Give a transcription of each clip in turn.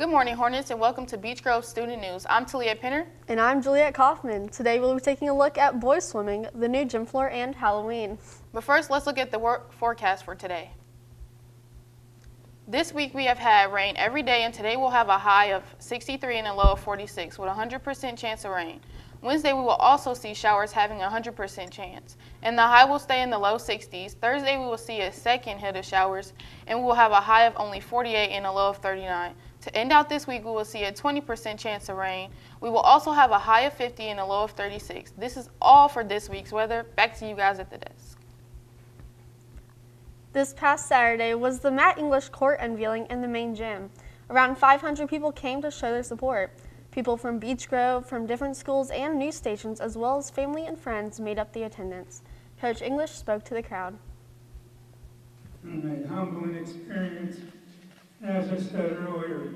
Good morning, Hornets, and welcome to Beech Grove Student News. I'm Talia Pinner. And I'm Juliet Kaufman. Today we'll be taking a look at boys swimming, the new gym floor, and Halloween. But first, let's look at the forecast for today. This week we have had rain every day, and today we'll have a high of 63 and a low of 46 with a 100% chance of rain. Wednesday we will also see showers having a 100% chance, and the high will stay in the low 60s. Thursday we will see a second hit of showers, and we will have a high of only 48 and a low of 39. To end out this week, we will see a 20% chance of rain. We will also have a high of 50 and a low of 36. This is all for this week's weather. Back to you guys at the desk. This past Saturday was the Matt English court unveiling in the main gym. Around 500 people came to show their support. People from Beech Grove, from different schools and news stations, as well as family and friends, made up the attendance. Coach English spoke to the crowd. A humbling experience. As I said earlier,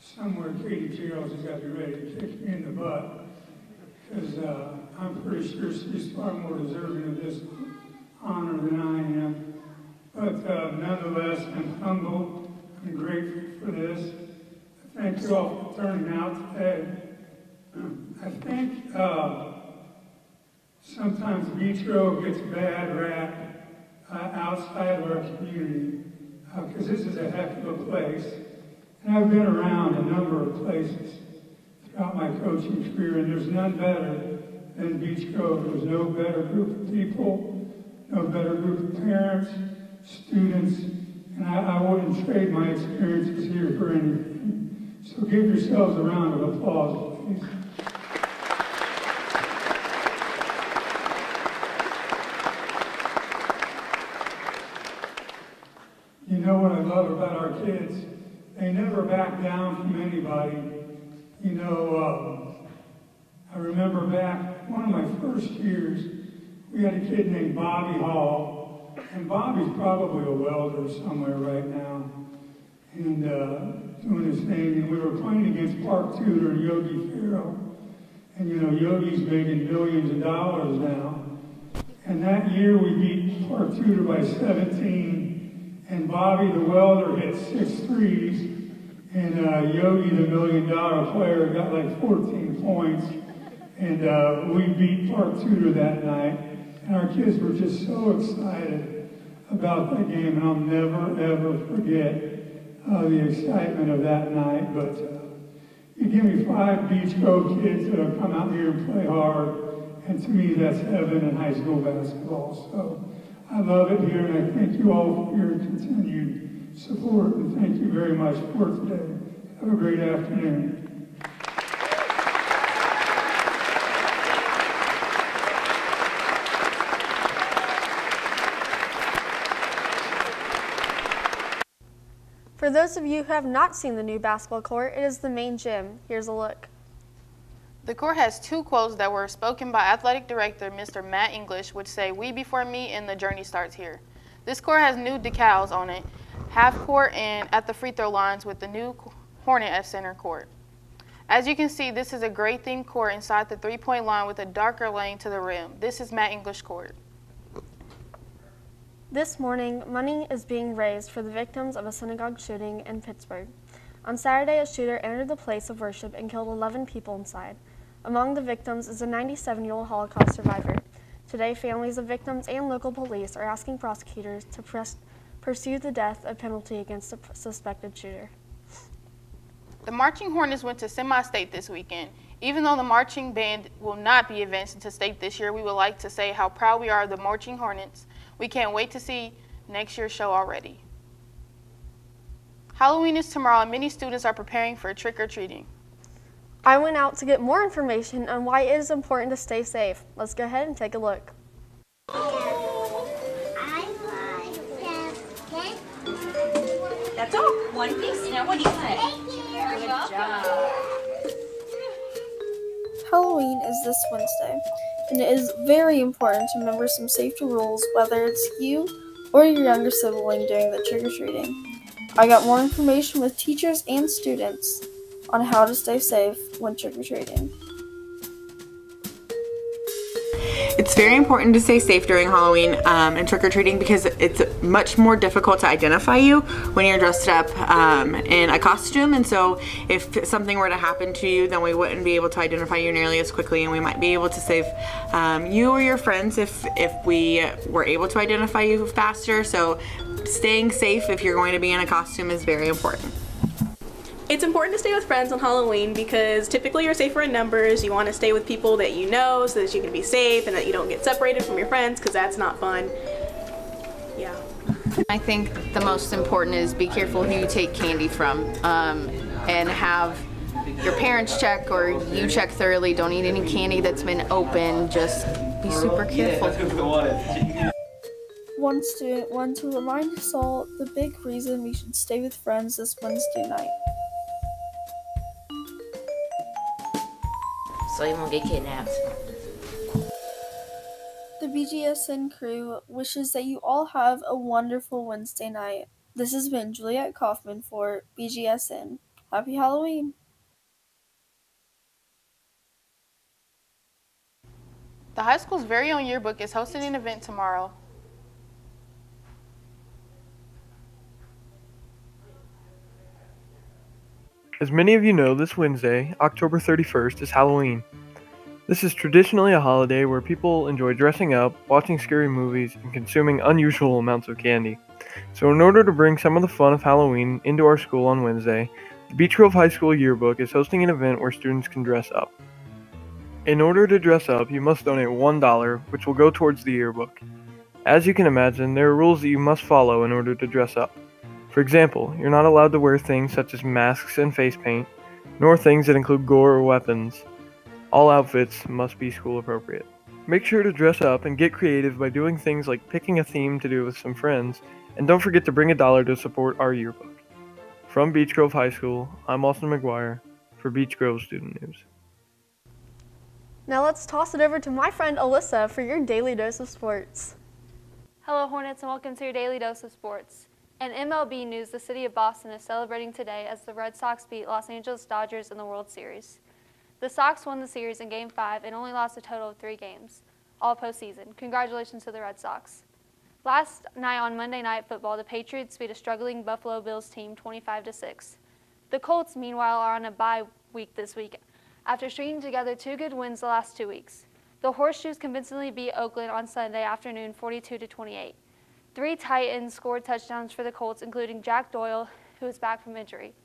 somewhere Katie Gerald's has got to be ready to kick me in the butt, because I'm pretty sure she's far more deserving of this honor than I am. But nonetheless, I'm humble. I'm grateful for this. Thank you all for turning out today. I think sometimes Beech Grove gets a bad rap outside of our community, because this is a heck of a place. And I've been around a number of places throughout my coaching career, and there's none better than Beech Grove. There's no better group of people, no better group of parents, students, and I wouldn't trade my experiences here for anything. So give yourselves a round of applause, please. You know what I love about our kids? They never back down from anybody. You know, I remember back one of my first years, we had a kid named Bobby Hall, and Bobby's probably a welder somewhere right now, and doing his thing, and we were playing against Park Tudor and Yogi Farrell, and you know, Yogi's making millions of dollars now, and that year we beat Park Tudor by 17, and Bobby, the welder, hit 6 threes, and Yogi, the $1 million player, got like 14 points, and we beat Park Tudor that night, and our kids were just so excited about that game, and I'll never, ever forget the excitement of that night. But you give me 5 Beech Grove kids that have come out here and play hard, and to me that's heaven in high school basketball. So I love it here, and I thank you all for your continued support, and thank you very much for today. Have a great afternoon. For those of you who have not seen the new basketball court, it is the main gym. Here's a look. The court has 2 quotes that were spoken by Athletic Director Mr. Matt English, which say, "We before me and the journey starts here." This court has new decals on it, half court and at the free throw lines with the new Hornet at center court. As you can see, this is a gray themed court inside the 3-point line with a darker lane to the rim. This is Matt English court. This morning, money is being raised for the victims of a synagogue shooting in Pittsburgh. On Saturday, a shooter entered the place of worship and killed 11 people inside. Among the victims is a 97-year-old Holocaust survivor. Today, families of victims and local police are asking prosecutors to pursue the death penalty against the suspected shooter. The Marching Hornets went to semi-state this weekend. Even though the marching band will not be advancing to state this year, we would like to say how proud we are of the Marching Hornets. We can't wait to see next year's show already. Halloween is tomorrow, and many students are preparing for trick-or-treating. I went out to get more information on why it is important to stay safe. Let's go ahead and take a look. That's all. One piece. Now what do you want? Good job. Halloween is this Wednesday, and it is very important to remember some safety rules, whether it's you or your younger sibling doing the trick-or-treating. I got more information with teachers and students on how to stay safe when trick-or-treating. It's very important to stay safe during Halloween and trick-or-treating because it's much more difficult to identify you when you're dressed up in a costume, and so if something were to happen to you, then we wouldn't be able to identify you nearly as quickly, and we might be able to save you or your friends if we were able to identify you faster. So staying safe if you're going to be in a costume is very important. It's important to stay with friends on Halloween because typically you're safer in numbers. You want to stay with people that you know so that you can be safe and that you don't get separated from your friends, because that's not fun. Yeah. I think the most important is be careful who you take candy from, and have your parents check or you check thoroughly. Don't eat any candy that's been open. Just be super careful. One student wanted to remind us all the big reason we should stay with friends this Wednesday night. So you won't get kidnapped. The BGSN crew wishes that you all have a wonderful Wednesday night. This has been Juliet Kaufman for BGSN. Happy Halloween! The high school's very own yearbook is hosting an event tomorrow. As many of you know, this Wednesday, October 31st, is Halloween. This is traditionally a holiday where people enjoy dressing up, watching scary movies, and consuming unusual amounts of candy. So in order to bring some of the fun of Halloween into our school on Wednesday, the Beech Grove High School Yearbook is hosting an event where students can dress up. In order to dress up, you must donate $1, which will go towards the yearbook. As you can imagine, there are rules that you must follow in order to dress up. For example, you're not allowed to wear things such as masks and face paint, nor things that include gore or weapons. All outfits must be school appropriate. Make sure to dress up and get creative by doing things like picking a theme to do with some friends, and don't forget to bring $1 to support our yearbook. From Beech Grove High School, I'm Austin McGuire for Beech Grove Student News. Now let's toss it over to my friend Alyssa for your Daily Dose of Sports. Hello Hornets, and welcome to your Daily Dose of Sports. In MLB news, the city of Boston is celebrating today as the Red Sox beat Los Angeles Dodgers in the World Series. The Sox won the series in Game 5 and only lost a total of 3 games, all postseason. Congratulations to the Red Sox. Last night on Monday Night Football, the Patriots beat a struggling Buffalo Bills team 25-6. The Colts, meanwhile, are on a bye week this week after stringing together 2 good wins the last 2 weeks. The Horseshoes convincingly beat Oakland on Sunday afternoon 42-28. 3 tight ends scored touchdowns for the Colts, including Jack Doyle, who is back from injury.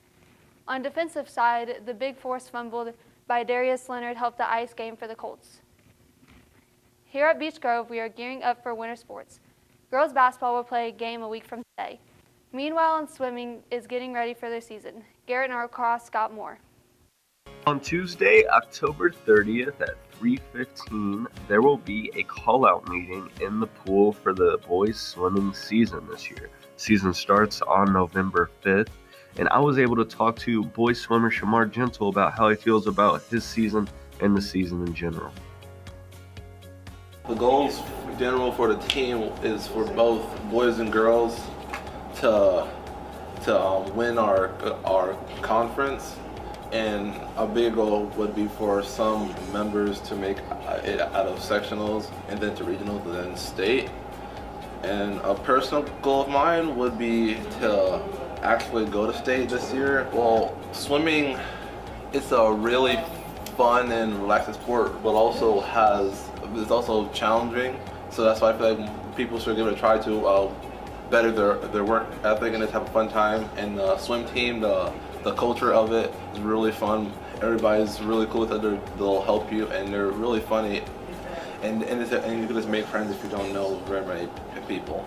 On defensive side, the big force fumbled by Darius Leonard helped the ice game for the Colts. Here at Beech Grove, we are gearing up for winter sports. Girls basketball will play a game a week from today. Meanwhile, swimming is getting ready for their season. Garrett Norcross got more. On Tuesday, October 30th at 3:15, there will be a call-out meeting in the pool for the boys swimming season this year. Season starts on November 5th, and I was able to talk to boys swimmer Shamar Gentle about how he feels about his season and the season in general. The goals in general for the team is for both boys and girls to win our conference. And a big goal would be for some members to make it out of sectionals and then to regionals and then state. And a personal goal of mine would be to actually go to state this year. Well, swimming, it's a really fun and relaxing sport, but it's also challenging. So that's why I feel like people should give it a try to better their work ethic and just have a fun time. And the swim team, the culture of it is really fun. Everybody's really cool with it. They'll help you, and they're really funny. And you can just make friends if you don't know very many people.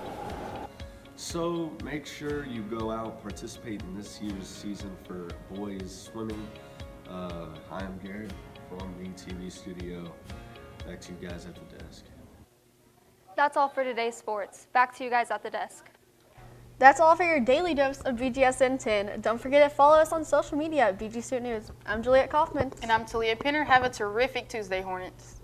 So make sure you go out, participate in this year's season for boys swimming. I'm Garrett from the TV studio. Back to you guys at the desk. That's all for today's sports. Back to you guys at the desk. That's all for your daily dose of BGSN 10. Don't forget to follow us on social media at BG Student News. I'm Juliet Kaufman. And I'm Talia Pinner. Have a terrific Tuesday, Hornets.